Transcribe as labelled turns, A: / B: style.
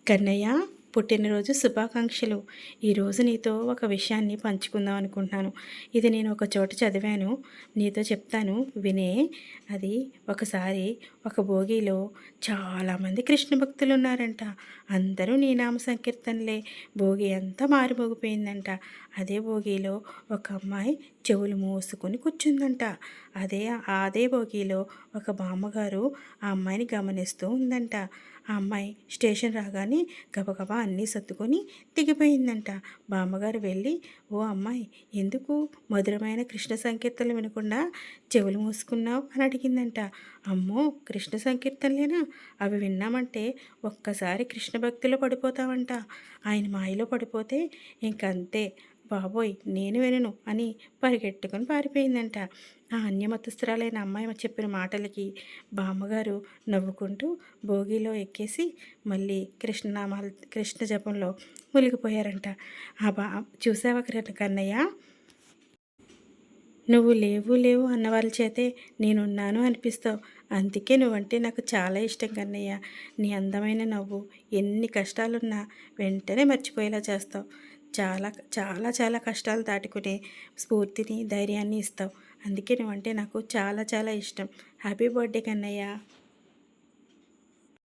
A: కన్నయ్య, పుట్టినరోజు శుభాకాంక్షలు. ఈరోజు నీతో ఒక విషయాన్ని పంచుకుందాం అనుకుంటున్నాను. ఇది నేను ఒక చోట చదివాను. నీతో చెప్తాను వినే. అది ఒకసారి ఒక భోగిలో చాలామంది కృష్ణ భక్తులు ఉన్నారంట. అందరూ నీ నామ సంకీర్తనలే. భోగి అంతా మారుమోగిపోయిందంట. అదే భోగిలో ఒక అమ్మాయి చెవులు మూసుకొని కూర్చుందంట. అదే భోగిలో ఒక బామ్మగారు ఆ అమ్మాయిని గమనిస్తూ ఉందంట. ఆ అమ్మాయి స్టేషన్ రాగానే గబగబా అన్నీ సర్దుకొని దిగిపోయిందంట. బామ్మగారు వెళ్ళి, "ఓ అమ్మాయి, ఎందుకు మధురమైన కృష్ణ సంకీర్తనలు వినకుండా చెవులు మూసుకున్నావు?" అని అడిగిందంట. "అమ్మో, కృష్ణ సంకీర్తనలేనా? అవి విన్నామంటే ఒక్కసారి కృష్ణ భక్తిలో పడిపోతావంట. ఆయన మాయలో పడిపోతే ఇంకంతే బాబోయ్, నేను వినను" అని పరిగెట్టుకొని పారిపోయిందంట. ఆ అన్యమతస్థురాలైన అమ్మాయి చెప్పిన మాటలకి బామ్మగారు నవ్వుకుంటూ భోగిలో ఎక్కేసి మళ్ళీ కృష్ణ జపంలో మునిగిపోయారంట. ఆ బా చూసావా కన్నయ్య, నువ్వు లేవు లేవు అన్న వాళ్ళ చేతే నేనున్నాను అనిపిస్తావు. అందుకే నువ్వంటే నాకు చాలా ఇష్టం కన్నయ్య. నీ అందమైన నవ్వు ఎన్ని కష్టాలున్నా వెంటనే మర్చిపోయేలా చేస్తావు. చాలా చాలా చాలా కష్టాలు దాటుకునే స్ఫూర్తిని, ధైర్యాన్ని ఇస్తావు. అందుకే నువ్వంటే నాకు చాలా చాలా ఇష్టం. Happy birthday Kannayya.